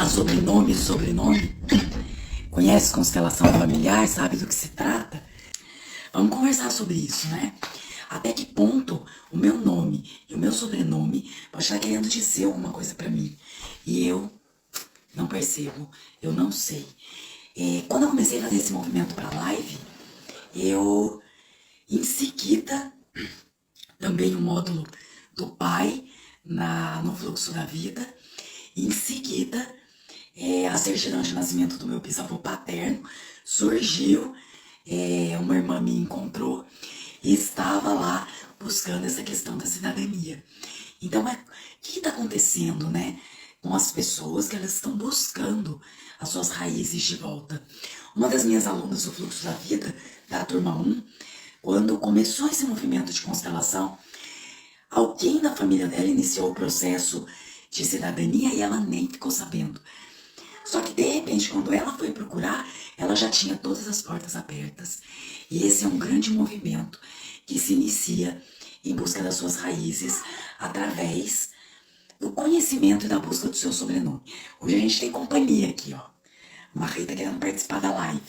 conversar sobre nome e sobrenome? Conhece constelação familiar? Sabe do que se trata? Vamos conversar sobre isso, né? Até que ponto o meu nome e o meu sobrenome pode estar querendo dizer alguma coisa pra mim e eu não percebo, eu não sei. Quando eu comecei a fazer esse movimento pra live, eu em seguida também o módulo do pai no fluxo da vida. Em seguida, a certidão de nascimento do meu bisavô paterno surgiu, uma irmã me encontrou e estava lá buscando essa questão da cidadania. Então, o que está acontecendo, né, com as pessoas que elas estão buscando as suas raízes de volta? Uma das minhas alunas do fluxo da vida, da turma 1, quando começou esse movimento de constelação, alguém da família dela iniciou o processo de cidadania e ela nem ficou sabendo. Só que de repente, quando ela foi procurar, ela já tinha todas as portas abertas. E esse é um grande movimento que se inicia em busca das suas raízes através do conhecimento e da busca do seu sobrenome. Hoje a gente tem companhia aqui, ó. Marie tá querendo participar da live.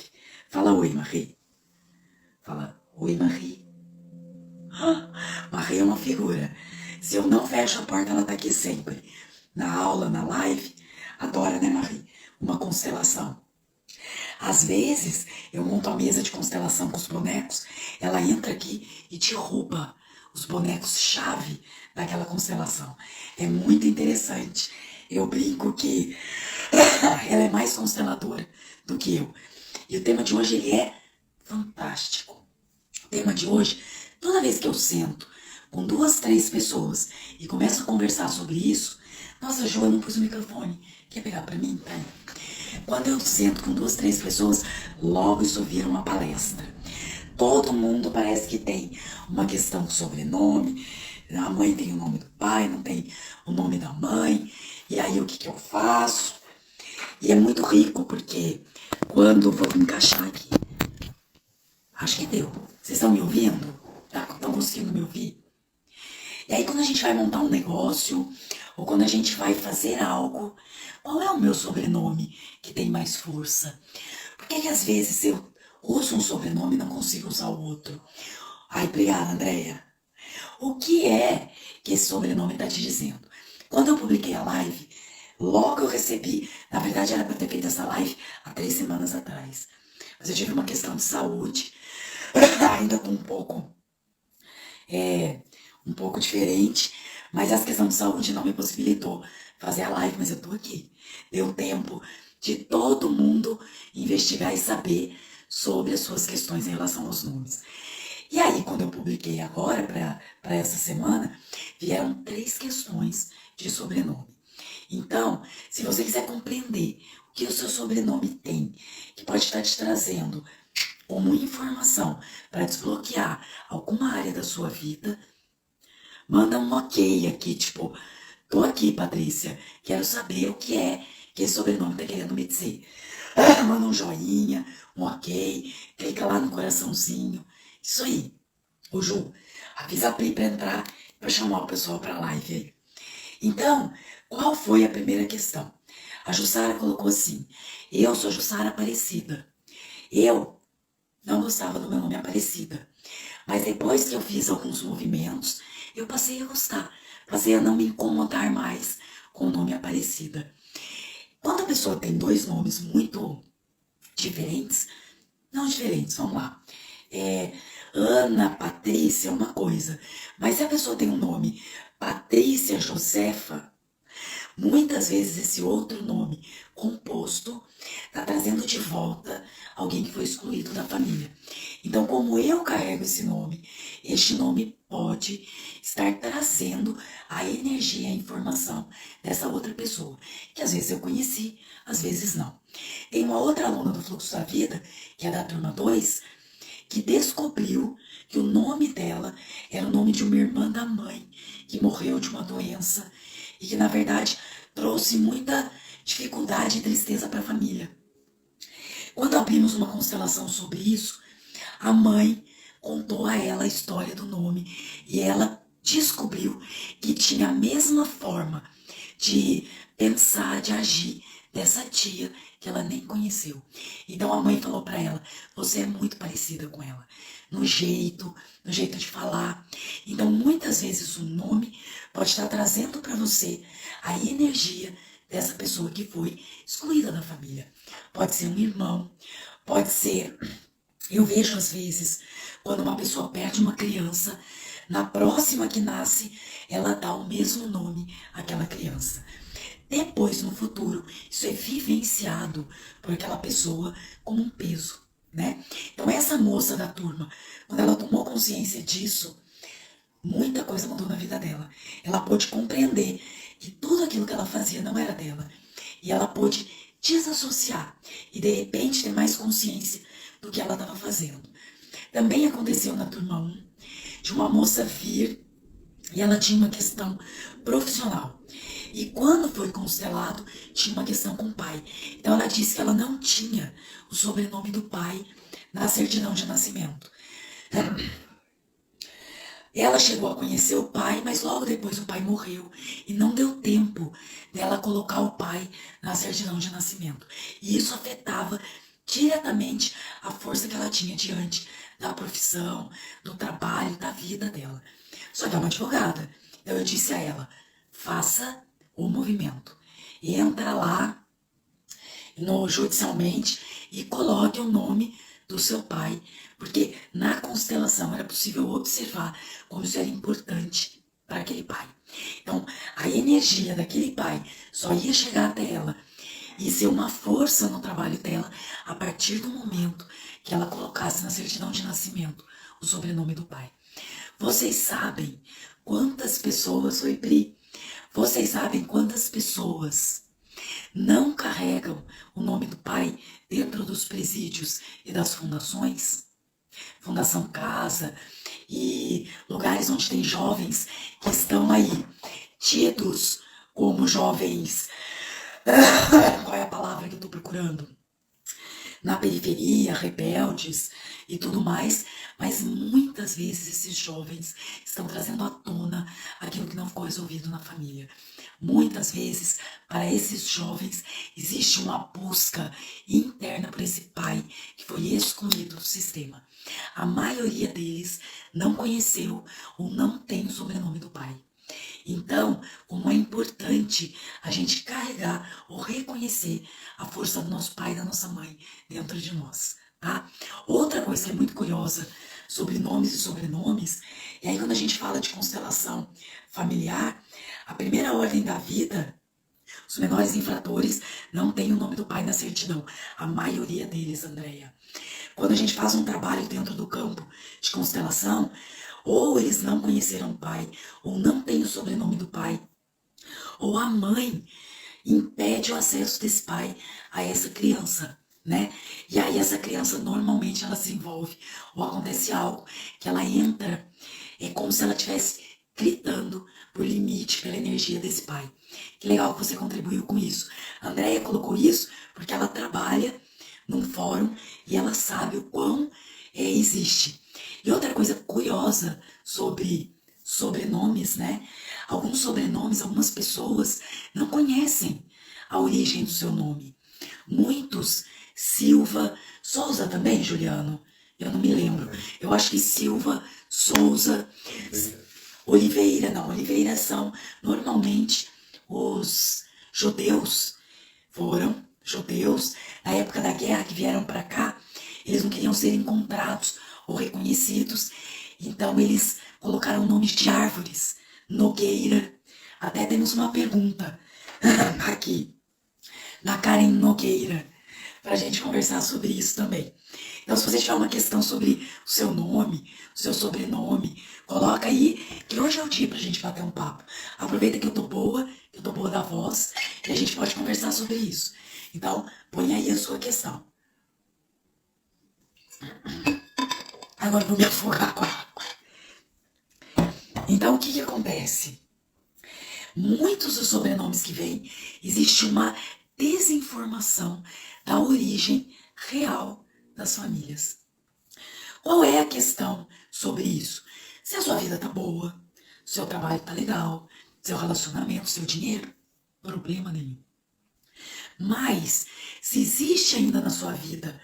Fala oi, Marie. Fala oi, Marie. Marie é uma figura. Se eu não fecho a porta, ela tá aqui sempre. Na aula, na live. Adora, né, Marie? Uma constelação. Às vezes, eu monto a mesa de constelação com os bonecos, ela entra aqui e derruba os bonecos-chave daquela constelação. É muito interessante. Eu brinco que ela é mais consteladora do que eu. E o tema de hoje ele é fantástico. O tema de hoje, toda vez que eu sento com 2, 3 pessoas e começo a conversar sobre isso, nossa, Jo, eu não pus o microfone. Quer pegar pra mim? Peraí. Quando eu sento com 2, 3 pessoas, logo isso vira uma palestra. Todo mundo parece que tem uma questão de sobrenome. A mãe tem o nome do pai, não tem o nome da mãe. E aí o que eu faço? E é muito rico, porque quando vou encaixar aqui, acho que deu. Vocês estão me ouvindo? Estão conseguindo me ouvir? E aí quando a gente vai montar um negócio, ou quando a gente vai fazer algo, qual é o meu sobrenome que tem mais força? Por que às vezes eu uso um sobrenome e não consigo usar o outro? Ai, obrigada, Andréia. O que é que esse sobrenome está te dizendo? Quando eu publiquei a live, logo eu recebi, na verdade era para ter feito essa live há 3 semanas atrás, mas eu tive uma questão de saúde, ainda tô um pouco diferente, mas essa questão de saúde não me possibilitou fazer a live, mas eu tô aqui. Deu tempo de todo mundo investigar e saber sobre as suas questões em relação aos nomes. E aí, quando eu publiquei agora, para essa semana, vieram 3 questões de sobrenome. Então, se você quiser compreender o que o seu sobrenome tem, que pode estar te trazendo como informação para desbloquear alguma área da sua vida, manda um ok aqui, tipo, tô aqui, Patrícia, quero saber o que é que esse sobrenome tá querendo me dizer. Manda um joinha, um ok, clica lá no coraçãozinho. Isso aí. Ô Ju, avisa a Pri pra entrar, pra chamar o pessoal pra live aí. Então, qual foi a primeira questão? A Jussara colocou assim: eu sou Jussara Aparecida. Eu não gostava do meu nome Aparecida. Mas depois que eu fiz alguns movimentos, eu passei a gostar. Passei a não me incomodar mais com o nome Aparecida. Quando a pessoa tem 2 nomes muito diferentes, não diferentes, vamos lá. Ana, Patrícia é uma coisa. Mas se a pessoa tem um nome Patrícia Josefa, muitas vezes esse outro nome composto está trazendo de volta alguém que foi excluído da família. Então, como eu carrego esse nome, este nome pode estar trazendo a energia, a informação dessa outra pessoa, que às vezes eu conheci, às vezes não. Tem uma outra aluna do Fluxo da Vida, que é da turma 2, que descobriu que o nome dela era o nome de uma irmã da mãe, que morreu de uma doença e que, na verdade, trouxe muita dificuldade e tristeza para a família. Quando abrimos uma constelação sobre isso, a mãe contou a ela a história do nome e ela descobriu que tinha a mesma forma de pensar, de agir dessa tia que ela nem conheceu. Então a mãe falou para ela: você é muito parecida com ela, no jeito de falar. Então muitas vezes o nome pode estar trazendo para você a energia dessa pessoa que foi excluída da família. Pode ser um irmão, pode ser... Eu vejo às vezes, quando uma pessoa perde uma criança, na próxima que nasce, ela dá o mesmo nome àquela criança. Depois, no futuro, isso é vivenciado por aquela pessoa como um peso, né? Então, essa moça da turma, quando ela tomou consciência disso, muita coisa mudou na vida dela. Ela pôde compreender que tudo aquilo que ela fazia não era dela. E ela pôde desassociar e, de repente, ter mais consciência do que ela estava fazendo. Também aconteceu na turma 1 de uma moça vir e ela tinha uma questão profissional. E quando foi constelado, tinha uma questão com o pai. Então ela disse que ela não tinha o sobrenome do pai na certidão de nascimento. Ela chegou a conhecer o pai, mas logo depois o pai morreu. E não deu tempo dela colocar o pai na certidão de nascimento. E isso afetava diretamente a força que ela tinha diante da profissão, do trabalho, da vida dela. Só que é uma advogada. Então eu disse a ela: faça o movimento. Entra lá no judicialmente e coloque o nome do seu pai, porque na constelação era possível observar como isso era importante para aquele pai. Então, a energia daquele pai só ia chegar até ela e ser uma força no trabalho dela a partir do momento que ela colocasse na certidão de nascimento o sobrenome do pai. Vocês sabem quantas pessoas, oi Pri, vocês sabem quantas pessoas não carregam o nome do pai dentro dos presídios e das fundações? Fundação Casa e lugares onde tem jovens que estão aí tidos como jovens... Qual é a palavra que eu estou procurando? Na periferia, rebeldes e tudo mais, mas muitas vezes esses jovens estão trazendo à tona aquilo que não ficou resolvido na família. Muitas vezes, para esses jovens, existe uma busca interna por esse pai que foi excluído do sistema. A maioria deles não conheceu ou não tem o sobrenome do pai. Então, como é importante a gente carregar ou reconhecer a força do nosso pai e da nossa mãe dentro de nós, tá? Outra coisa que é muito curiosa sobre nomes e sobrenomes, e aí quando a gente fala de constelação familiar, a primeira ordem da vida, os menores infratores não têm o nome do pai na certidão. A maioria deles, Andréia. Quando a gente faz um trabalho dentro do campo de constelação, ou eles não conheceram o pai, ou não têm o sobrenome do pai, ou a mãe impede o acesso desse pai a essa criança, né? E aí essa criança normalmente ela se envolve, ou acontece algo que ela entra, é como se ela estivesse gritando por limite pela energia desse pai. Que legal que você contribuiu com isso. A Andréia colocou isso porque ela trabalha num fórum e ela sabe o quão existe. E outra coisa curiosa sobre sobrenomes, né? Alguns sobrenomes, algumas pessoas não conhecem a origem do seu nome. Muitos, Silva, Souza também, Juliano? Eu não me lembro. Eu acho que Silva, Souza, Oliveira, não, Oliveira são normalmente os judeus. Foram judeus, na época da guerra que vieram para cá, eles não queriam ser encontrados ou reconhecidos, então eles colocaram nomes de árvores, Nogueira. Até temos uma pergunta aqui, da Karen Nogueira, para a gente conversar sobre isso também. Então, se você tiver uma questão sobre o seu nome, o seu sobrenome, coloca aí, que hoje é o dia pra gente bater um papo. Aproveita que eu tô boa da voz, e a gente pode conversar sobre isso. Então, põe aí a sua questão. Agora eu vou me afogar com a água. Então, o que acontece? Muitos dos sobrenomes que vêm, existe uma desinformação da origem real das famílias. Qual é a questão sobre isso? Se a sua vida tá boa, seu trabalho tá legal, seu relacionamento, seu dinheiro, problema nenhum. Mas, se existe ainda na sua vida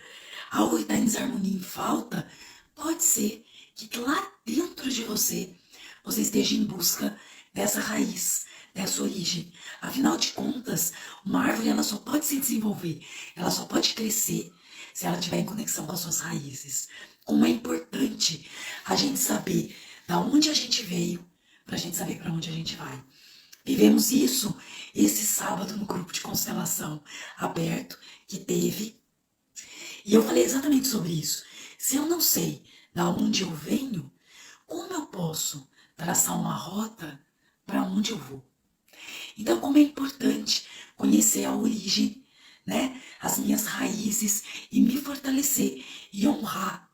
algo que está em desarmonia e em falta, pode ser que lá dentro de você, você esteja em busca dessa raiz, dessa origem. Afinal de contas, uma árvore ela só pode se desenvolver, ela só pode crescer se ela estiver em conexão com as suas raízes. Como é importante a gente saber da onde a gente veio, para a gente saber para onde a gente vai. Vivemos isso esse sábado no grupo de constelação aberto que teve. E eu falei exatamente sobre isso. Se eu não sei da onde eu venho, como eu posso traçar uma rota para onde eu vou? Então, como é importante conhecer a origem, né? As minhas raízes e me fortalecer e honrar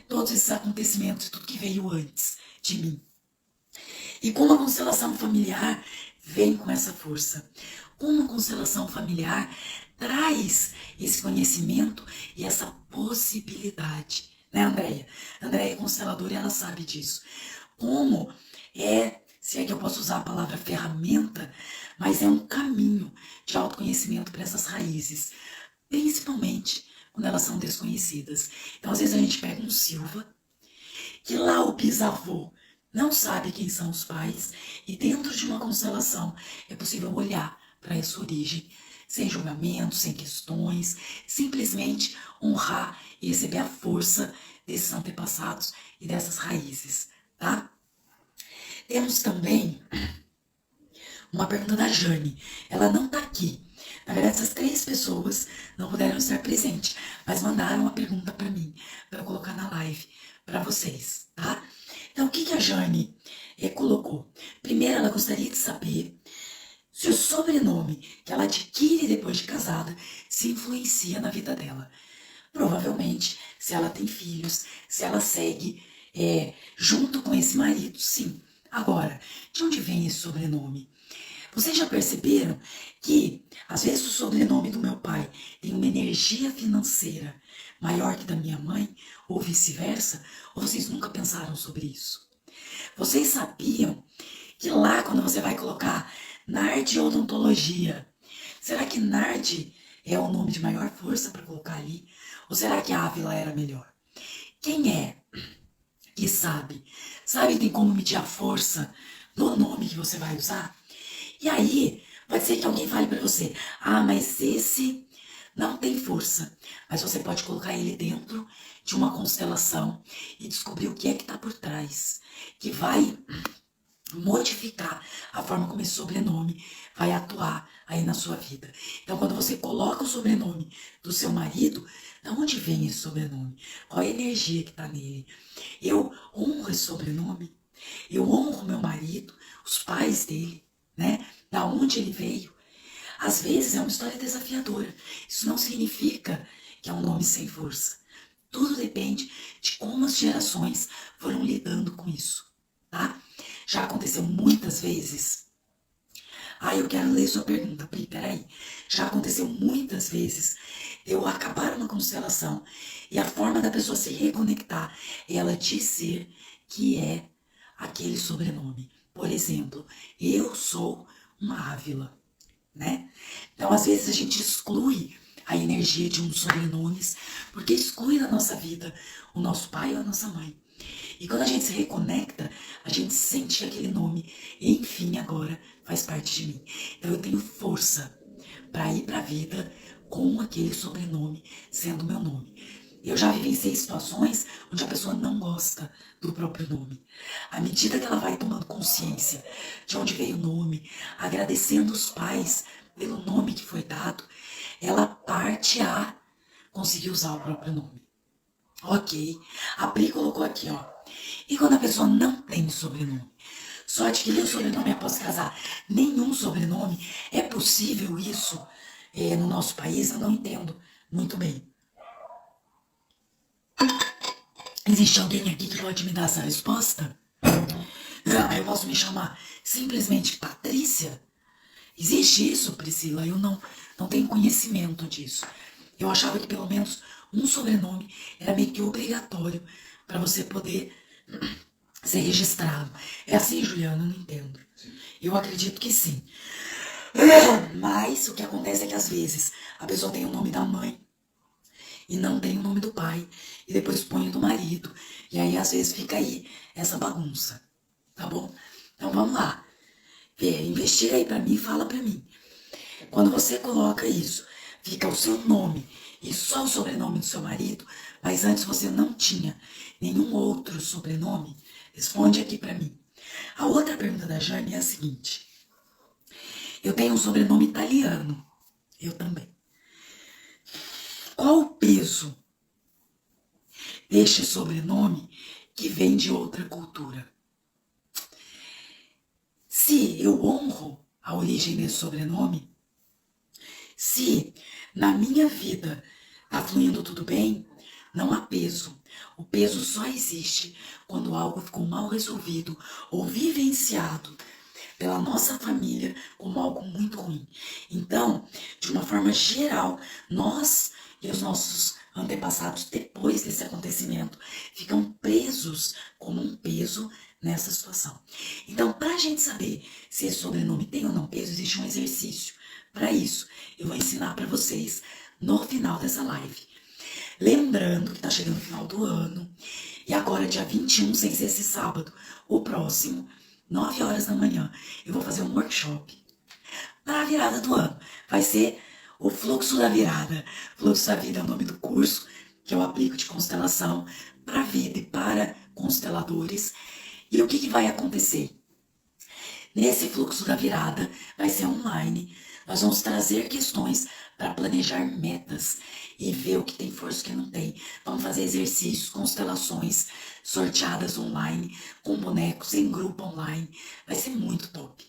todos esses acontecimentos, tudo que veio antes de mim. E como a constelação familiar vem com essa força. Como a constelação familiar traz esse conhecimento e essa possibilidade. Né, Andréia? Andréia é consteladora e ela sabe disso. Como é, se é que eu posso usar a palavra ferramenta, mas é um caminho de autoconhecimento para essas raízes. Principalmente quando elas são desconhecidas. Então, às vezes a gente pega um Silva, que lá o bisavô não sabe quem são os pais, e dentro de uma constelação é possível olhar para essa origem, sem julgamento, sem questões, simplesmente honrar e receber a força desses antepassados e dessas raízes, tá? Temos também uma pergunta da Jane, ela não tá aqui. Na verdade, essas 3 pessoas não puderam estar presentes, mas mandaram uma pergunta para mim, para eu colocar na live para vocês, tá? Então, o que a Jane colocou? Primeiro, ela gostaria de saber se o sobrenome que ela adquire depois de casada se influencia na vida dela. Provavelmente, se ela tem filhos, se ela segue junto com esse marido, sim. Agora, de onde vem esse sobrenome? Vocês já perceberam que, às vezes, o sobrenome do meu pai tem uma energia financeira maior que da minha mãe, ou vice-versa? Ou vocês nunca pensaram sobre isso? Vocês sabiam que lá, quando você vai colocar Nard Odontologia, será que Nard é o nome de maior força para colocar ali? Ou será que Ávila era melhor? Quem é que sabe? Sabe que tem como medir a força no nome que você vai usar? E aí, pode ser que alguém fale para você, mas esse não tem força. Mas você pode colocar ele dentro de uma constelação e descobrir o que é que está por trás, que vai modificar a forma como esse sobrenome vai atuar aí na sua vida. Então, quando você coloca o sobrenome do seu marido, de onde vem esse sobrenome? Qual é a energia que está nele? Eu honro esse sobrenome? Eu honro meu marido, os pais dele, né? Da onde ele veio? Às vezes é uma história desafiadora. Isso não significa que é um nome sem força. Tudo depende de como as gerações foram lidando com isso, tá? Já aconteceu muitas vezes. Eu quero ler sua pergunta, Pri, peraí. Já aconteceu muitas vezes eu acabar uma constelação e a forma da pessoa se reconectar é ela dizer que é aquele sobrenome. Por exemplo, eu sou uma Ávila, né? Então, às vezes a gente exclui a energia de uns sobrenomes, porque exclui da nossa vida o nosso pai ou a nossa mãe. E quando a gente se reconecta, a gente sente que aquele nome, enfim, agora faz parte de mim. Então eu tenho força para ir para a vida com aquele sobrenome sendo meu nome. Eu já vivenciei situações onde a pessoa não gosta do próprio nome. À medida que ela vai tomando consciência de onde veio o nome, agradecendo os pais pelo nome que foi dado, ela parte a conseguir usar o próprio nome. Ok. A Pri colocou aqui, ó. E quando a pessoa não tem sobrenome? Só adquirir o sobrenome após casar? Nenhum sobrenome. É possível isso no nosso país? Eu não entendo muito bem. Existe alguém aqui que pode me dar essa resposta? Não, eu posso me chamar simplesmente Patrícia? Existe isso, Priscila? Eu não tenho conhecimento disso. Eu achava que pelo menos um sobrenome era meio que obrigatório para você poder ser registrado. É assim, Juliana? Eu não entendo. Eu acredito que sim. Mas o que acontece é que às vezes a pessoa tem o nome da mãe e não tem o nome do pai, e depois põe o do marido, e aí às vezes fica aí essa bagunça, tá bom? Então vamos lá, investiga aí pra mim e fala pra mim. Quando você coloca isso, fica o seu nome e só o sobrenome do seu marido, mas antes você não tinha nenhum outro sobrenome, responde aqui pra mim. A outra pergunta da Jane é a seguinte: eu tenho um sobrenome italiano, eu também. Qual o peso deste sobrenome que vem de outra cultura? Se eu honro a origem desse sobrenome, se na minha vida está fluindo tudo bem, não há peso. O peso só existe quando algo ficou mal resolvido ou vivenciado pela nossa família como algo muito ruim. Então, de uma forma geral, nós e os nossos antepassados, depois desse acontecimento, ficam presos como um peso nessa situação. Então, para a gente saber se esse sobrenome tem ou não peso, existe um exercício. Para isso, eu vou ensinar para vocês no final dessa live. Lembrando que está chegando o final do ano, e agora, dia 21, sem ser esse sábado, o próximo, 9 horas da manhã, eu vou fazer um workshop para a virada do ano. Vai ser o Fluxo da Virada. Fluxo da Vida é o nome do curso que eu aplico de constelação para a vida e para consteladores. E o que vai acontecer? Nesse Fluxo da Virada, vai ser online. Nós vamos trazer questões para planejar metas e ver o que tem força e o que não tem. Vamos fazer exercícios, constelações sorteadas online, com bonecos, em grupo online. Vai ser muito top.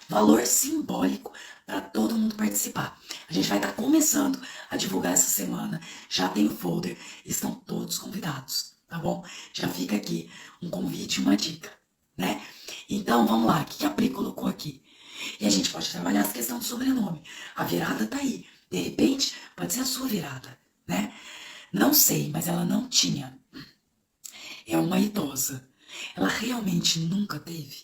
Valor simbólico para todo mundo participar. A gente vai estar começando a divulgar essa semana. Já tem o folder, estão todos convidados, tá bom? Já fica aqui um convite e uma dica, né? Então vamos lá, o que a Pri colocou aqui? E a gente pode trabalhar essa questão do sobrenome. A virada tá aí. De repente, pode ser a sua virada, né? Não sei, mas ela não tinha. É uma idosa. Ela realmente nunca teve?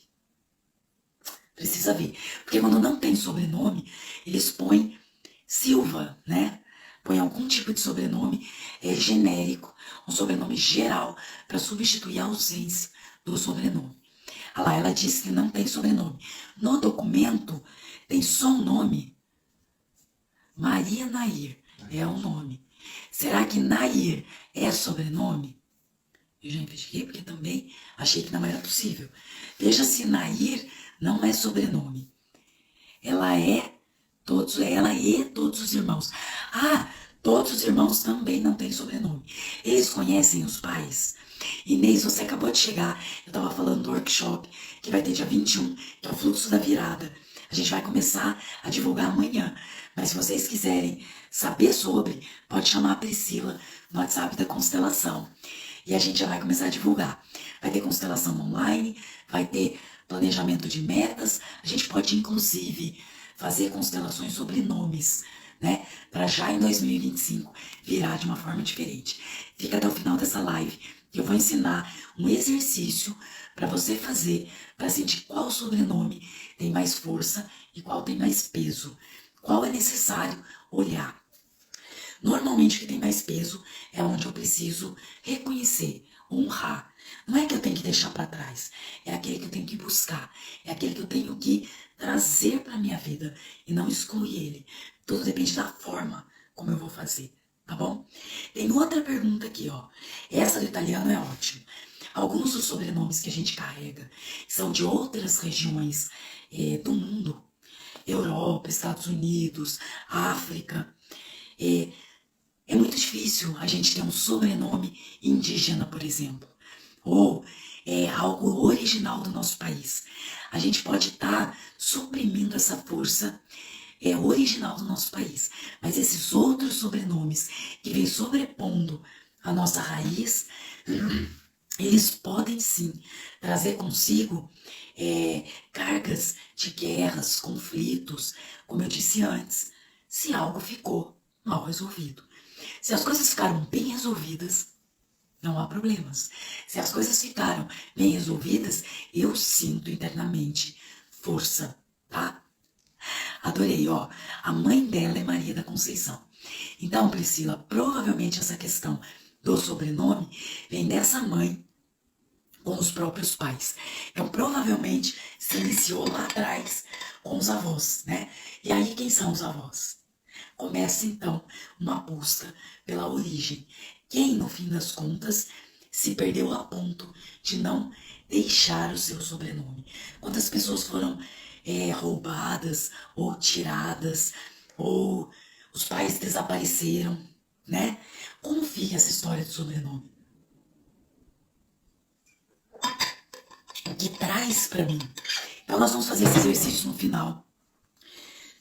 Precisa ver. Porque quando não tem sobrenome, eles põem Silva, né? Põe algum tipo de sobrenome genérico, um sobrenome geral, para substituir a ausência do sobrenome. Ah lá, ela disse que não tem sobrenome. No documento tem só o nome. Maria Nair é o nome. Será que Nair é sobrenome? Eu já investiguei porque também achei que não era possível. Veja se Nair não é sobrenome. Ela e todos os irmãos. Ah, todos os irmãos também não têm sobrenome. Eles conhecem os pais. Inês, você acabou de chegar. Eu estava falando do workshop que vai ter dia 21, que é o Fluxo da Virada. A gente vai começar a divulgar amanhã. Mas se vocês quiserem saber sobre, pode chamar a Priscila no WhatsApp da Constelação. E a gente já vai começar a divulgar. Vai ter constelação online, vai ter planejamento de metas. A gente pode, inclusive, fazer constelações sobre nomes, né? Para já em 2025 virar de uma forma diferente. Fica até o final dessa live que eu vou ensinar um exercício para você fazer para sentir qual sobrenome tem mais força e qual tem mais peso. Qual é necessário olhar. Normalmente o que tem mais peso é onde eu preciso reconhecer, honrar. Não é que eu tenho que deixar para trás, é aquele que eu tenho que buscar, é aquele que eu tenho que trazer para minha vida e não excluir ele. Tudo depende da forma como eu vou fazer, tá bom? Tem outra pergunta aqui, ó. Essa do italiano é ótimo. Alguns dos sobrenomes que a gente carrega são de outras regiões do mundo. Europa, Estados Unidos, África. É muito difícil a gente ter um sobrenome indígena, por exemplo, ou algo original do nosso país. A gente pode estar suprimindo essa força original do nosso país, mas esses outros sobrenomes que vêm sobrepondo a nossa raiz, eles podem sim trazer consigo cargas de guerras, conflitos, como eu disse antes, se algo ficou mal resolvido. Se as coisas ficaram bem resolvidas, não há problemas. Se as coisas ficaram bem resolvidas, eu sinto internamente força, tá? Adorei, ó. A mãe dela é Maria da Conceição. Então, Priscila, provavelmente essa questão do sobrenome vem dessa mãe com os próprios pais. Então, provavelmente se iniciou lá atrás com os avós, né? E aí, quem são os avós? Começa então uma busca pela origem. Quem, no fim das contas, se perdeu a ponto de não deixar o seu sobrenome? Quantas pessoas foram roubadas ou tiradas, ou os pais desapareceram, né? Como fica essa história do sobrenome? O que traz para mim? Então nós vamos fazer esse exercício no final,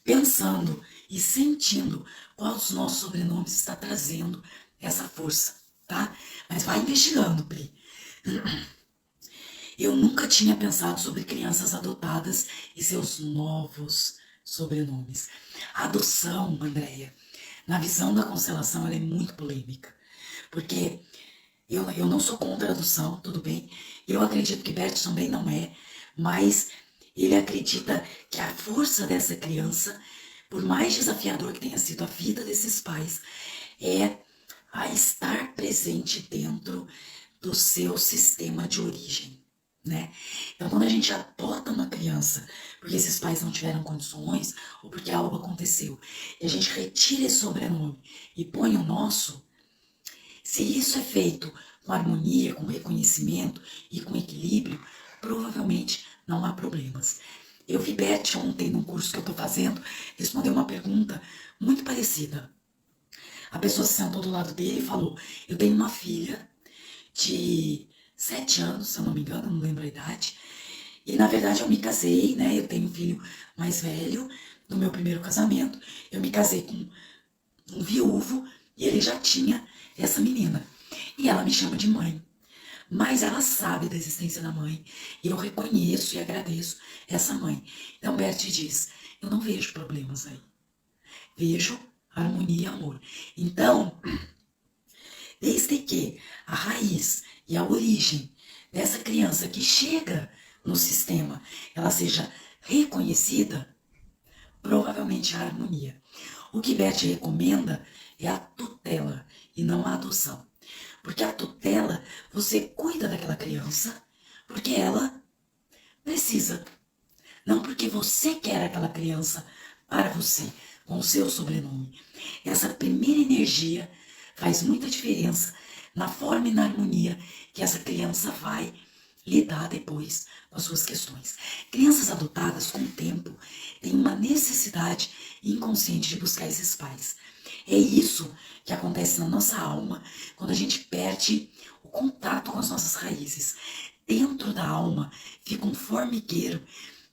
pensando e sentindo qual dos nossos sobrenomes está trazendo essa força, tá? Mas vai investigando, Pri. Eu nunca tinha pensado sobre crianças adotadas e seus novos sobrenomes. A adoção, Andréia, na visão da constelação, ela é muito polêmica. Porque eu não sou contra a adoção, tudo bem. Eu acredito que Bert também não é, mas ele acredita que a força dessa criança, por mais desafiador que tenha sido a vida desses pais, é a estar presente dentro do seu sistema de origem, né? Então, quando a gente adota uma criança porque esses pais não tiveram condições ou porque algo aconteceu, e a gente retira esse sobrenome e põe o nosso, se isso é feito com harmonia, com reconhecimento e com equilíbrio, provavelmente não há problemas. Eu vi Beth ontem num curso que eu estou fazendo responder uma pergunta muito parecida. A pessoa se sentou do lado dele e falou: eu tenho uma filha de 7 anos, se eu não me engano, não lembro a idade. E na verdade eu me casei, né? Eu tenho um filho mais velho do meu primeiro casamento. Eu me casei com um viúvo e ele já tinha essa menina. E ela me chama de mãe. Mas ela sabe da existência da mãe. E eu reconheço e agradeço essa mãe. Então Bert diz: eu não vejo problemas aí. Vejo harmonia e amor. Então, desde que a raiz e a origem dessa criança que chega no sistema, ela seja reconhecida, provavelmente há harmonia. O que Beth recomenda é a tutela e não a adoção. Porque a tutela, você cuida daquela criança porque ela precisa. Não porque você quer aquela criança para você, com o seu sobrenome. Essa primeira energia faz muita diferença na forma e na harmonia que essa criança vai lidar depois com as suas questões. Crianças adotadas, com o tempo, têm uma necessidade inconsciente de buscar esses pais. É isso que acontece na nossa alma quando a gente perde o contato com as nossas raízes. Dentro da alma fica um formigueiro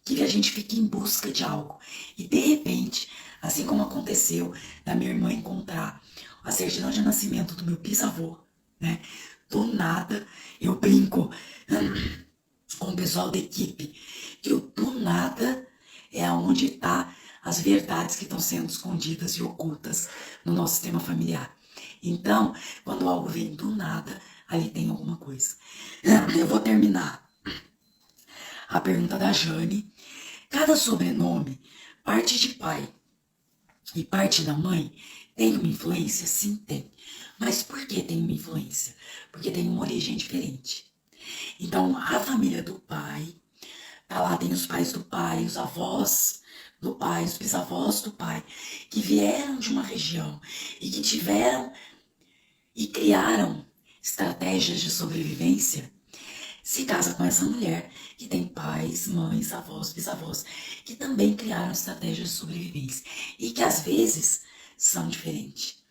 que a gente fica em busca de algo. E de repente, assim como aconteceu da minha irmã encontrar a certidão de nascimento do meu bisavô, né? Do nada, eu brinco com o pessoal da equipe que o do nada é onde está as verdades que estão sendo escondidas e ocultas no nosso sistema familiar. Então, quando algo vem do nada, ali tem alguma coisa. Eu vou terminar a pergunta da Jane. Cada sobrenome, parte de pai e parte da mãe, tem uma influência? Sim, tem. Mas por que tem uma influência? Porque tem uma origem diferente. Então, a família do pai, tá lá, tem os pais do pai, os avós do pai, os bisavós do pai, que vieram de uma região e que tiveram e criaram estratégias de sobrevivência. Se casa com essa mulher que tem pais, mães, avós, bisavós, que também criaram estratégias de sobrevivência e que às vezes são diferentes.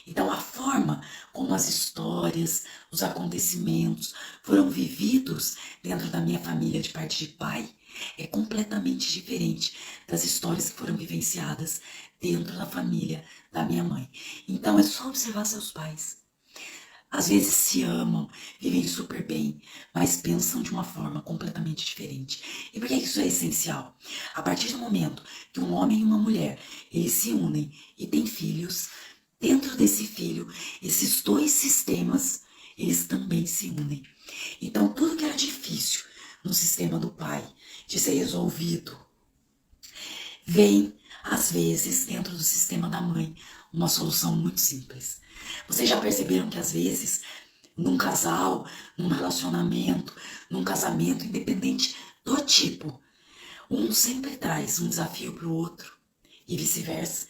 Então a forma como as histórias, os acontecimentos foram vividos dentro da minha família de parte de pai é completamente diferente das histórias que foram vivenciadas dentro da família da minha mãe. Então é só observar seus pais. Às vezes se amam, vivem super bem, mas pensam de uma forma completamente diferente. E por que isso é essencial? A partir do momento que um homem e uma mulher, eles se unem e têm filhos, dentro desse filho, esses dois sistemas, eles também se unem. Então tudo que era difícil no sistema do pai de ser resolvido, vem às vezes, dentro do sistema da mãe, uma solução muito simples. Vocês já perceberam que às vezes, num casal, num relacionamento, num casamento, independente do tipo, um sempre traz um desafio para o outro e vice-versa.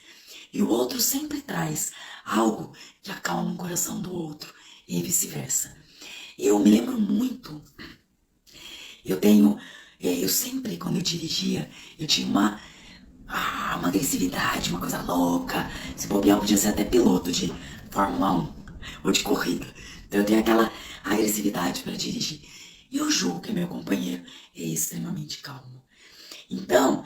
E o outro sempre traz algo que acalma o coração do outro e vice-versa. Eu me lembro muito, eu sempre, quando eu dirigia, eu tinha uma agressividade, uma coisa louca. Se bobear, eu podia ser até piloto de Fórmula 1 ou de corrida. Então eu tenho aquela agressividade para dirigir. E o Ju, que é meu companheiro, é extremamente calmo. Então,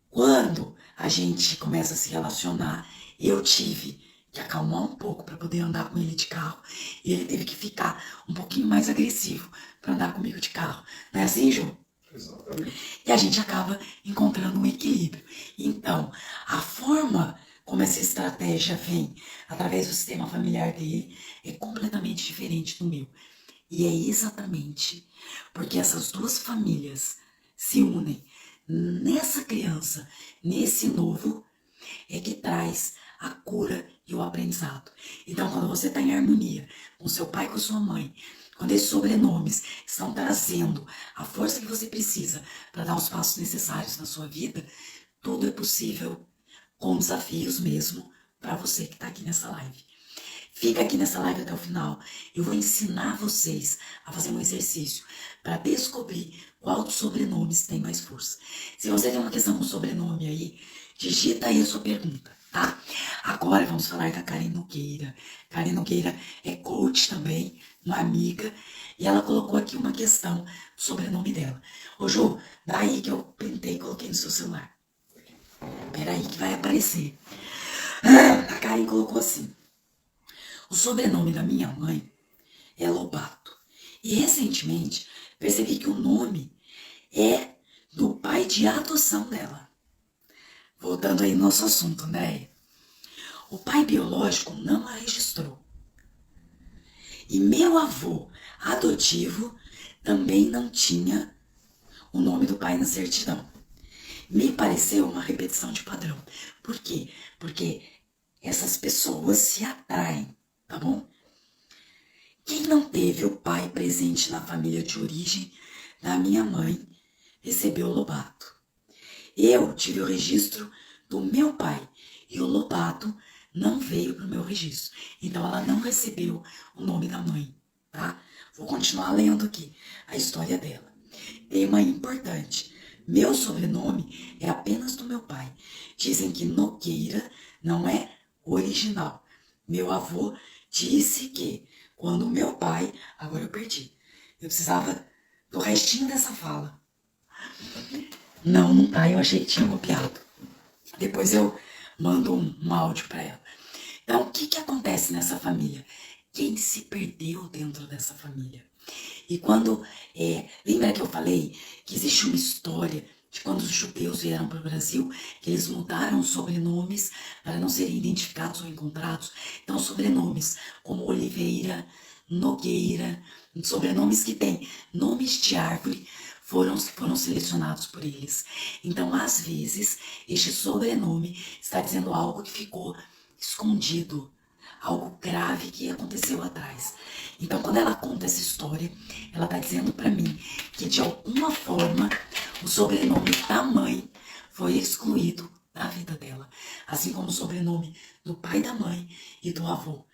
quando a gente começa a se relacionar, eu tive que acalmar um pouco para poder andar com ele de carro. E ele teve que ficar um pouquinho mais agressivo para andar comigo de carro. Não é assim, Ju? Exatamente. E a gente acaba encontrando um equilíbrio. Então, a forma como essa estratégia vem através do sistema familiar dele é completamente diferente do meu. E é exatamente porque essas duas famílias se unem nessa criança, nesse novo, é que traz a cura e o aprendizado. Então, quando você está em harmonia com seu pai e com sua mãe, quando esses sobrenomes estão trazendo a força que você precisa para dar os passos necessários na sua vida, tudo é possível com desafios mesmo para você que está aqui nessa live. Fica aqui nessa live até o final. Eu vou ensinar vocês a fazer um exercício para descobrir qual dos sobrenomes tem mais força. Se você tem uma questão com sobrenome aí, digita aí a sua pergunta, tá? Agora vamos falar da Karen Nogueira. Karen Nogueira é coach também, uma amiga, e ela colocou aqui uma questão do sobrenome dela. Ô Ju, daí que eu printei e coloquei no seu celular. Peraí que vai aparecer. A Karen colocou assim: o sobrenome da minha mãe é Lobato. E recentemente percebi que o nome é do pai de adoção dela. Voltando aí no nosso assunto, né? O pai biológico não a registrou. E meu avô adotivo também não tinha o nome do pai na certidão. Me pareceu uma repetição de padrão. Por quê? Porque essas pessoas se atraem, tá bom? Quem não teve o pai presente na família de origem da minha mãe recebeu o Lobato. Eu tive o registro do meu pai e o Lobato não veio para o meu registro. Então ela não recebeu o nome da mãe, tá? Vou continuar lendo aqui a história dela. Tema importante. Meu sobrenome é apenas do meu pai. Dizem que Nogueira não é original. Meu avô disse que quando meu pai... Agora eu perdi. Eu precisava do restinho dessa fala. Não tá. Eu achei que tinha copiado. Depois eu mando um áudio para ela. Então, o que acontece nessa família? Quem se perdeu dentro dessa família? E quando... lembra que eu falei que existe uma história de quando os judeus vieram para o Brasil, que eles mudaram os sobrenomes para não serem identificados ou encontrados? Então, sobrenomes como Oliveira, Nogueira, sobrenomes que têm nomes de árvore, foram selecionados por eles. Então, às vezes, este sobrenome está dizendo algo que ficou escondido, algo grave que aconteceu atrás. Então, quando ela conta essa história, ela está dizendo para mim que, de alguma forma, o sobrenome da mãe foi excluído da vida dela, assim como o sobrenome do pai da mãe e do avô.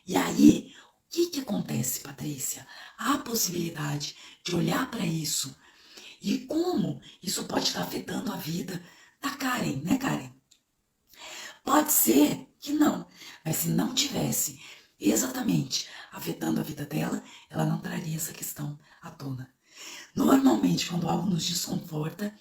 E aí, o que acontece, Patrícia? Há a possibilidade de olhar para isso e como isso pode estar afetando a vida da Karen, né, Karen? Pode ser que não, mas se não tivesse exatamente afetando a vida dela, ela não traria essa questão à tona. Normalmente, quando algo nos desconforta,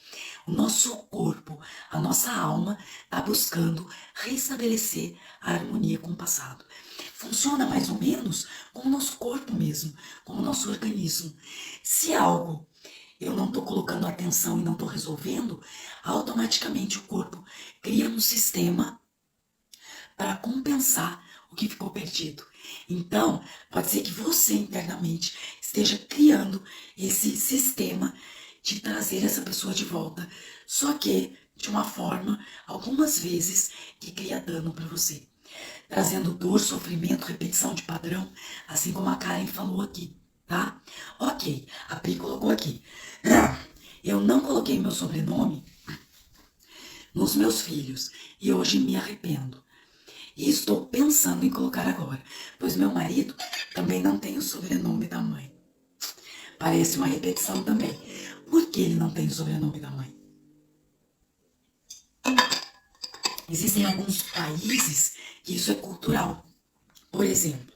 o nosso corpo, a nossa alma, está buscando restabelecer a harmonia com o passado. Funciona mais ou menos como o nosso corpo mesmo, como o nosso organismo. Se algo eu não estou colocando atenção e não estou resolvendo, automaticamente o corpo cria um sistema para compensar o que ficou perdido. Então, pode ser que você internamente esteja criando esse sistema de trazer essa pessoa de volta, só que de uma forma, algumas vezes, que cria dano para você, trazendo dor, sofrimento, repetição de padrão, assim como a Karen falou aqui, tá? Ok, a Pri colocou aqui. Eu não coloquei meu sobrenome nos meus filhos e hoje me arrependo. E estou pensando em colocar agora, pois meu marido também não tem o sobrenome da mãe. Parece uma repetição também. Por que ele não tem o sobrenome da mãe? Existem alguns países que isso é cultural. Por exemplo,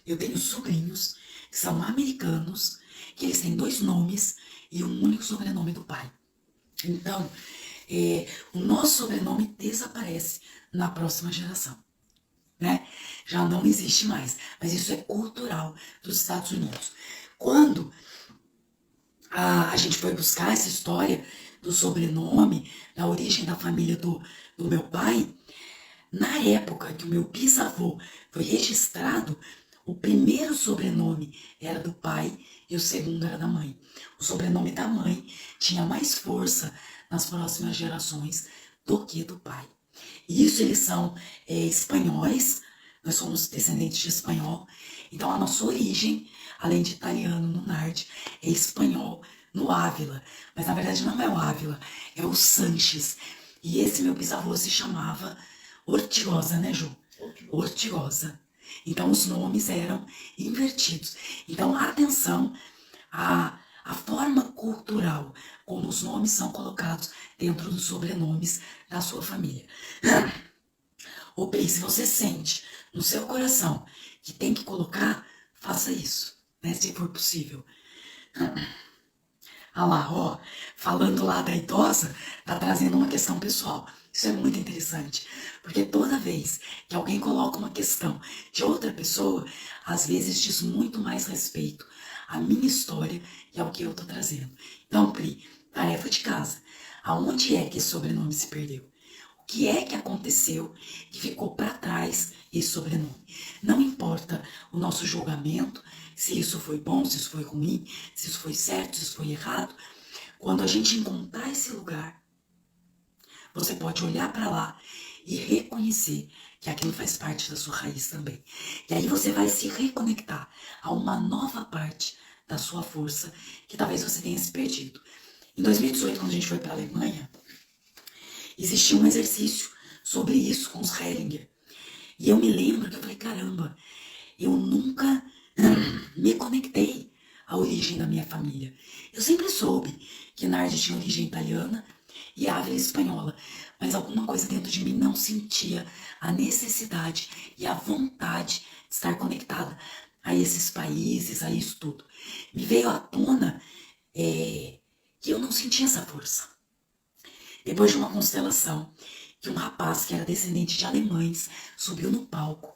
eu tenho sobrinhos que são americanos, que eles têm 2 nomes e um único sobrenome do pai. Então, o nosso sobrenome desaparece na próxima geração, né? Já não existe mais, mas isso é cultural dos Estados Unidos. Quando a gente foi buscar essa história do sobrenome, da origem da família do meu pai, na época que o meu bisavô foi registrado, o primeiro sobrenome era do pai e o segundo era da mãe. O sobrenome da mãe tinha mais força nas próximas gerações do que do pai. E isso eles são espanhóis, nós somos descendentes de espanhol, então a nossa origem, além de italiano no Nardi, é espanhol no Ávila. Mas na verdade não é o Ávila, é o Sanches. E esse meu bisavô se chamava Ortigosa, né, Ju? Ortigosa. Então os nomes eram invertidos. Então atenção à forma cultural como os nomes são colocados dentro dos sobrenomes da sua família. Ou bem, se você sente no seu coração que tem que colocar, faça isso, né, se for possível. Ah lá, ó, falando lá da idosa, tá trazendo uma questão pessoal. Isso é muito interessante, porque toda vez que alguém coloca uma questão de outra pessoa, às vezes diz muito mais respeito à minha história e ao que eu tô trazendo. Então, Pri, tarefa de casa. Aonde é que esse sobrenome se perdeu? O que é que aconteceu que ficou para trás esse sobrenome? Não importa o nosso julgamento, se isso foi bom, se isso foi ruim, se isso foi certo, se isso foi errado. Quando a gente encontrar esse lugar, você pode olhar para lá e reconhecer que aquilo faz parte da sua raiz também. E aí você vai se reconectar a uma nova parte da sua força que talvez você tenha se perdido. Em 2018, quando a gente foi para a Alemanha, existia um exercício sobre isso com os Hellinger. E eu me lembro que eu falei, caramba, eu nunca me conectei à origem da minha família. Eu sempre soube que Nardi tinha origem italiana e Ávila espanhola, mas alguma coisa dentro de mim não sentia a necessidade e a vontade de estar conectada a esses países, a isso tudo. Me veio à tona que eu não sentia essa força. Depois de uma constelação, que um rapaz que era descendente de alemães subiu no palco.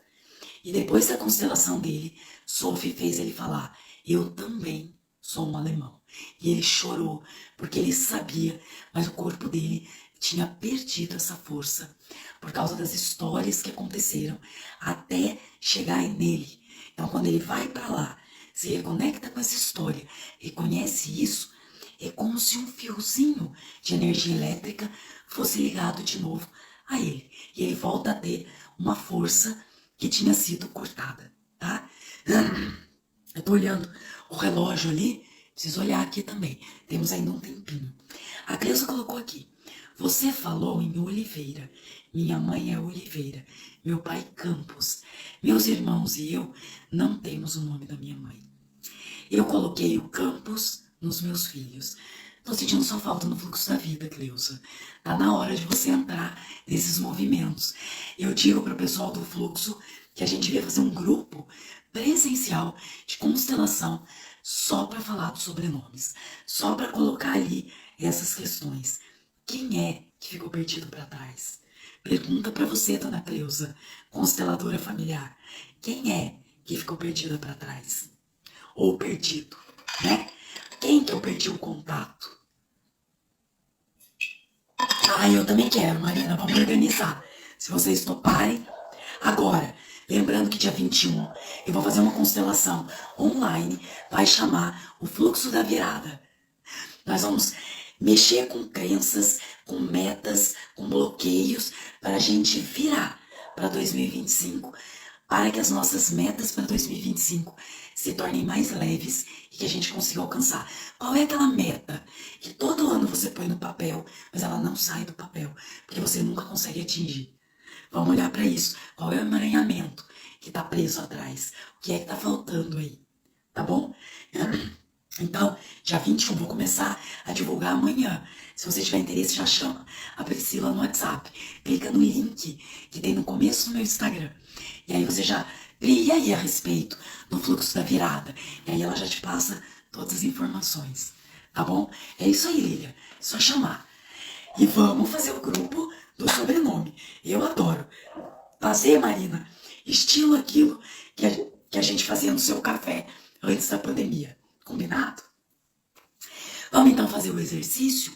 E depois da constelação dele, Sophie fez ele falar, eu também sou um alemão. E ele chorou, porque ele sabia, mas o corpo dele tinha perdido essa força por causa das histórias que aconteceram até chegar nele. Então, quando ele vai para lá, se reconecta com essa história, reconhece isso, é como se um fiozinho de energia elétrica fosse ligado de novo a ele. E ele volta a ter uma força que tinha sido cortada, tá? Eu tô olhando o relógio ali, preciso olhar aqui também. Temos ainda um tempinho. A Cleusa colocou aqui. Você falou em Oliveira. Minha mãe é Oliveira. Meu pai Campos. Meus irmãos e eu não temos o nome da minha mãe. Eu coloquei o Campos nos meus filhos. Tô sentindo só falta no fluxo da vida, Cleusa. Tá na hora de você entrar nesses movimentos. Eu digo para o pessoal do fluxo que a gente devia fazer um grupo presencial de constelação só para falar dos sobrenomes, só para colocar ali essas questões. Quem é que ficou perdido para trás? Pergunta para você, dona Cleusa, consteladora familiar. Quem é que ficou perdida para trás? Ou perdido, né? Quem que eu perdi o contato? Eu também quero, Marina, vamos organizar. Se vocês toparem. Agora, lembrando que dia 21 eu vou fazer uma constelação online, vai chamar o fluxo da virada. Nós vamos mexer com crenças, com metas, com bloqueios, para a gente virar para 2025, para que as nossas metas para 2025 se tornem mais leves e que a gente consiga alcançar. Qual é aquela meta que todo ano você põe no papel, mas ela não sai do papel, porque você nunca consegue atingir? Vamos olhar para isso. Qual é o emaranhamento que está preso atrás? O que é que está faltando aí? Tá bom? Então, dia 21, vou começar a divulgar amanhã. Se você tiver interesse, já chama a Priscila no WhatsApp. Clica no link que tem no começo do meu Instagram. E aí você já lia aí a respeito do fluxo da virada. E aí ela já te passa todas as informações. Tá bom? É isso aí, Lilia. É só chamar. E vamos fazer o grupo do sobrenome. Eu adoro. Fazer, Marina, estilo aquilo que a gente fazia no seu café antes da pandemia. Combinado? Vamos então fazer o exercício?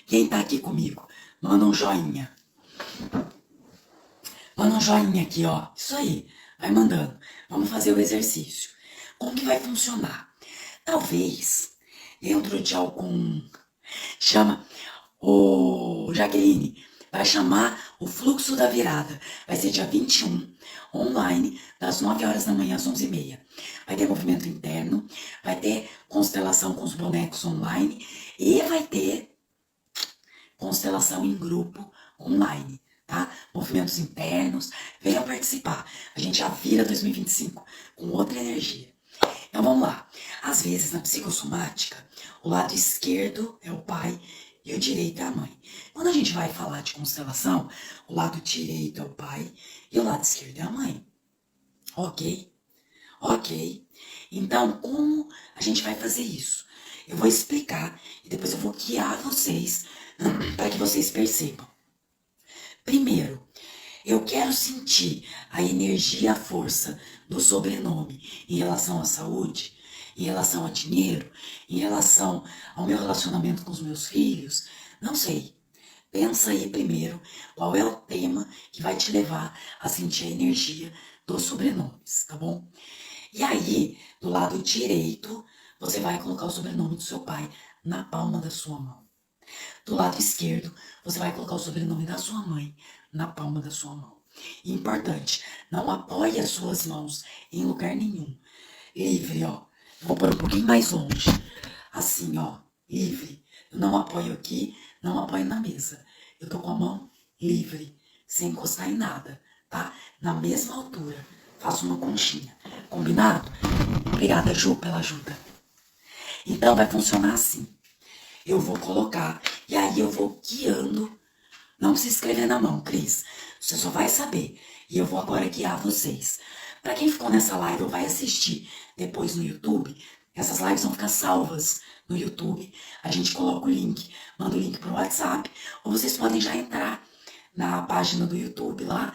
Quem tá aqui comigo? Manda um joinha. Manda um joinha aqui, ó. Isso aí. Vai mandando. Vamos fazer o exercício. Como que vai funcionar? Talvez dentro de algum... Chama... Ô, Jaqueline, vai chamar o fluxo da virada. Vai ser dia 21, online, das 9 horas da manhã às 11h30. Vai ter movimento interno, vai ter constelação com os bonecos online e vai ter constelação em grupo online, tá? Movimentos internos, venha participar. A gente já vira 2025 com outra energia. Então vamos lá. Às vezes na psicossomática, o lado esquerdo é o pai e o direito é a mãe. Quando a gente vai falar de constelação, o lado direito é o pai e o lado esquerdo é a mãe. Ok? Ok. Então, como a gente vai fazer isso? Eu vou explicar e depois eu vou guiar vocês para que vocês percebam. Primeiro, eu quero sentir a energia, a força do sobrenome em relação à saúde, em relação a dinheiro, em relação ao meu relacionamento com os meus filhos. Não sei. Pensa aí primeiro qual é o tema que vai te levar a sentir a energia dos sobrenomes, tá bom? E aí, do lado direito, você vai colocar o sobrenome do seu pai na palma da sua mão. Do lado esquerdo, você vai colocar o sobrenome da sua mãe na palma da sua mão. E importante, não apoie as suas mãos em lugar nenhum. Livre, ó. Vou pôr um pouquinho mais longe. Assim, ó. Livre. Eu não apoio aqui, não apoio na mesa. Eu tô com a mão livre, sem encostar em nada, tá? Na mesma altura. Faço uma conchinha. Combinado? Obrigada, Ju, pela ajuda. Então, vai funcionar assim. Eu vou colocar, e aí eu vou guiando. Não precisa escrever na mão, Cris. Você só vai saber. E eu vou agora guiar vocês. Para quem ficou nessa live ou vai assistir depois no YouTube, essas lives vão ficar salvas no YouTube. A gente coloca o link, manda o link pro WhatsApp. Ou vocês podem já entrar na página do YouTube lá,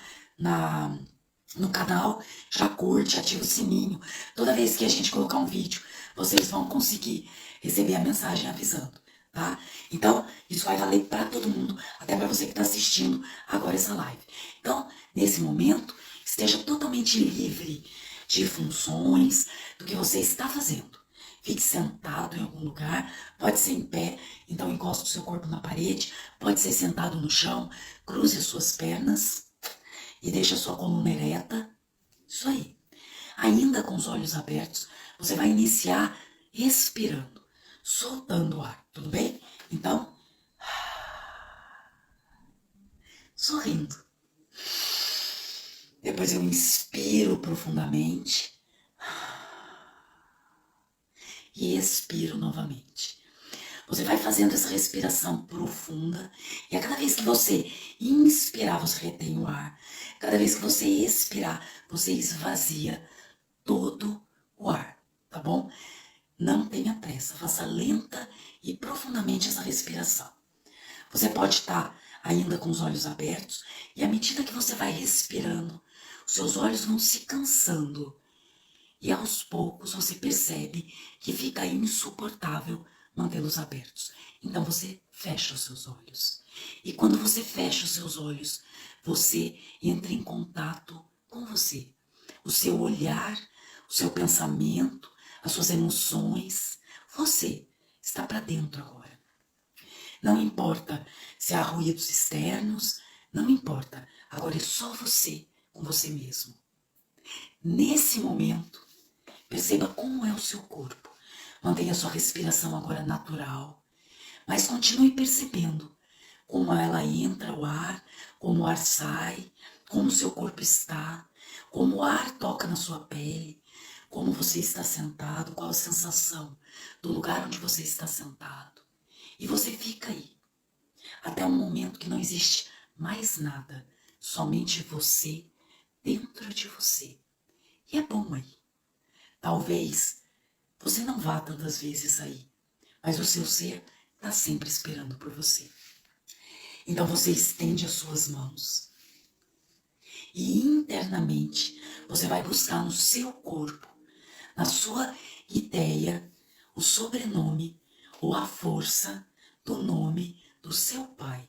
no canal, já curte, ativa o sininho. Toda vez que a gente colocar um vídeo, vocês vão conseguir receber a mensagem avisando, tá? Então, isso vai valer para todo mundo, até para você que está assistindo agora essa live. Então, nesse momento, esteja totalmente livre de funções, do que você está fazendo. Fique sentado em algum lugar, pode ser em pé, então encosta o seu corpo na parede, pode ser sentado no chão, cruze as suas pernas e deixe a sua coluna ereta. Isso aí. Ainda com os olhos abertos, você vai iniciar respirando, soltando o ar, tudo bem? Então, sorrindo. Depois eu inspiro profundamente e expiro novamente. Você vai fazendo essa respiração profunda e a cada vez que você inspirar, você retém o ar. Cada vez que você expirar, você esvazia todo o ar, tá bom? Não tenha pressa, faça lenta e profundamente essa respiração. Você pode estar ainda com os olhos abertos e à medida que você vai respirando, os seus olhos vão se cansando e aos poucos você percebe que fica insuportável mantê-los abertos. Então você fecha os seus olhos. E quando você fecha os seus olhos, você entra em contato com você. O seu olhar, o seu pensamento, as suas emoções. Você está para dentro agora. Não importa se há ruídos externos, não importa. Agora é só você com você mesmo. Nesse momento, perceba como é o seu corpo. Mantenha sua respiração agora natural, mas continue percebendo como ela entra o ar, como o ar sai, como o seu corpo está, como o ar toca na sua pele, como você está sentado, qual a sensação do lugar onde você está sentado. E você fica aí, até um momento que não existe mais nada, somente você dentro de você. E é bom aí. Talvez você não vá tantas vezes aí, mas o seu ser está sempre esperando por você. Então você estende as suas mãos e internamente você vai buscar no seu corpo, na sua ideia, o sobrenome ou a força do nome do seu pai.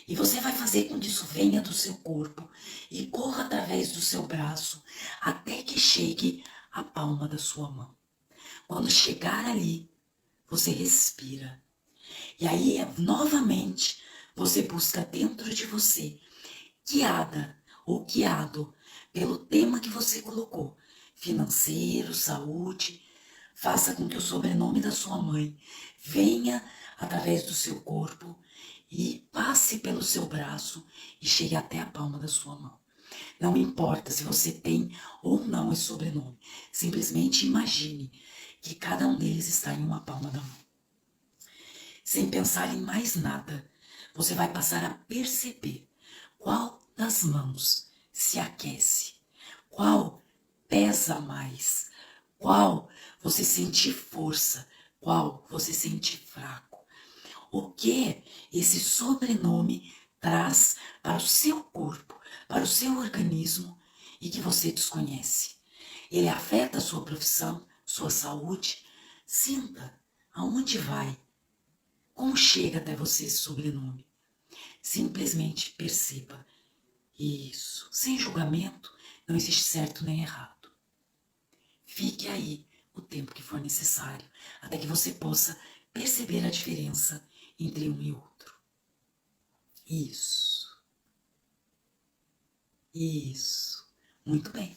E você vai fazer com que isso venha do seu corpo e corra através do seu braço até que chegue à palma da sua mão. Quando chegar ali, você respira. E aí, novamente, você busca dentro de você, guiada ou guiado pelo tema que você colocou, financeiro, saúde. Faça com que o sobrenome da sua mãe venha através do seu corpo e passe pelo seu braço e chegue até a palma da sua mão. Não importa se você tem ou não esse sobrenome. Simplesmente imagine que cada um deles está em uma palma da mão. Sem pensar em mais nada, você vai passar a perceber qual das mãos se aquece, qual pesa mais, qual você sente força, qual você sente fraco. O que esse sobrenome traz para o seu corpo, para o seu organismo e que você desconhece. Ele afeta a sua profissão, sua saúde. Sinta aonde vai, como chega até você esse sobrenome. Simplesmente perceba. Isso, sem julgamento, não existe certo nem errado. Fique aí o tempo que for necessário, até que você possa perceber a diferença entre um e outro. Isso. Isso. Muito bem.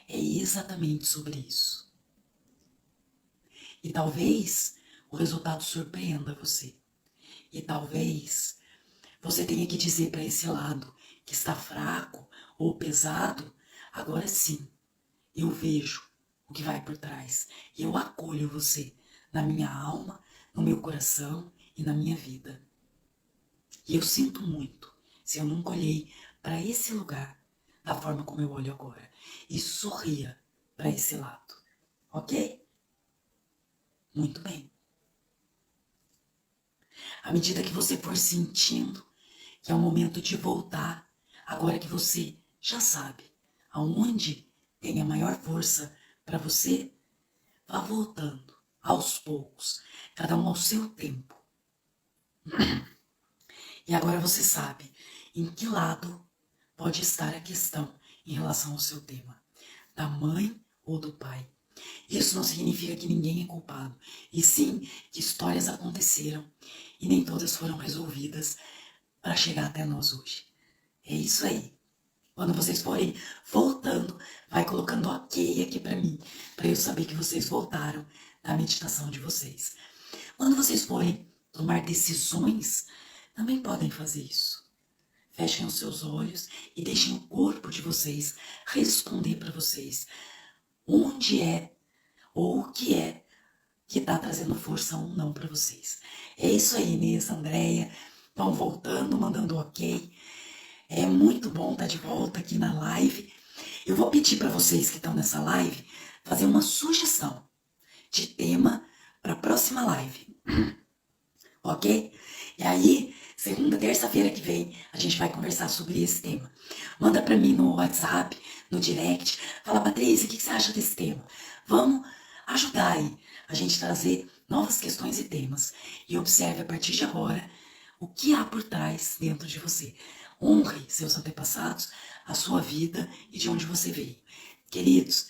É exatamente sobre isso. E talvez o resultado surpreenda você. E talvez você tenha que dizer para esse lado que está fraco ou pesado, agora sim, eu vejo o que vai por trás. E eu acolho você na minha alma, no meu coração e na minha vida. E eu sinto muito se eu nunca olhei para esse lugar da forma como eu olho agora. E sorria para esse lado. Ok? Muito bem. À medida que você for sentindo que é o momento de voltar, agora que você já sabe aonde tem a maior força para você, vá voltando aos poucos, cada um ao seu tempo. E agora você sabe em que lado pode estar a questão em relação ao seu tema, da mãe ou do pai. Isso não significa que ninguém é culpado, e sim que histórias aconteceram e nem todas foram resolvidas para chegar até nós hoje. É isso aí. Quando vocês forem voltando, vai colocando ok aqui para mim, para eu saber que vocês voltaram da meditação de vocês. Quando vocês forem tomar decisões, também podem fazer isso. Fechem os seus olhos e deixem o corpo de vocês responder para vocês onde é ou o que é que está trazendo força ou não para vocês. É isso aí, Inês, Andréia, vão voltando, mandando ok. É muito bom estar de volta aqui na live. Eu vou pedir para vocês que estão nessa live fazer uma sugestão de tema para a próxima live. Ok? E aí, segunda, terça-feira que vem, a gente vai conversar sobre esse tema. Manda para mim no WhatsApp, no direct. Fala, Patrícia, o que você acha desse tema? Vamos ajudar aí a gente trazer novas questões e temas. E observe a partir de agora o que há por trás dentro de você. Honre seus antepassados, a sua vida e de onde você veio. Queridos,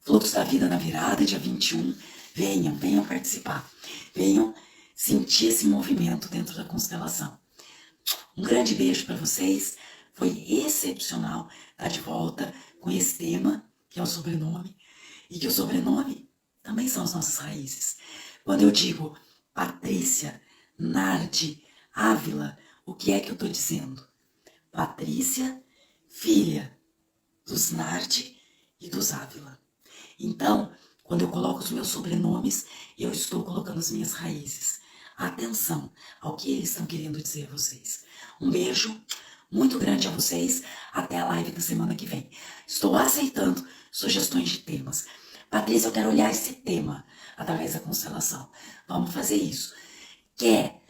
Fluxo da Vida na Virada, dia 21, venham participar. Venham sentir esse movimento dentro da constelação. Um grande beijo para vocês. Foi excepcional estar de volta com esse tema, que é o sobrenome, e que o sobrenome também são as nossas raízes. Quando eu digo Patrícia Nardi Ávila, o que é que eu estou dizendo? Patrícia, filha dos Nardi e dos Ávila. Então, quando eu coloco os meus sobrenomes, eu estou colocando as minhas raízes. Atenção ao que eles estão querendo dizer a vocês. Um beijo muito grande a vocês. Até a live da semana que vem. Estou aceitando sugestões de temas. Patrícia, eu quero olhar esse tema através da constelação. Vamos fazer isso. Quer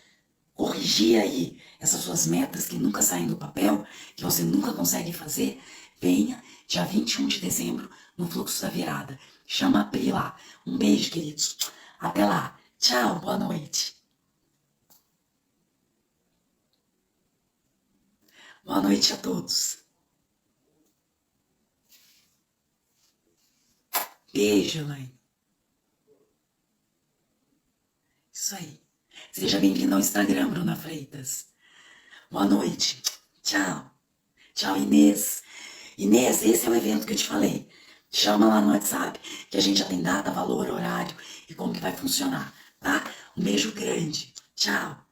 corrigir aí essas suas metas que nunca saem do papel, que você nunca consegue fazer? Venha dia 21 de dezembro no Fluxo da Virada. Chama a Pri lá. Um beijo, queridos. Até lá. Tchau, boa noite. Boa noite a todos. Beijo, Elaine. Isso aí. Seja bem-vindo ao Instagram, Bruna Freitas. Boa noite. Tchau. Tchau, Inês. Inês, esse é o evento que eu te falei. Chama lá no WhatsApp, que a gente já tem data, valor, horário e como que vai funcionar, tá? Um beijo grande. Tchau.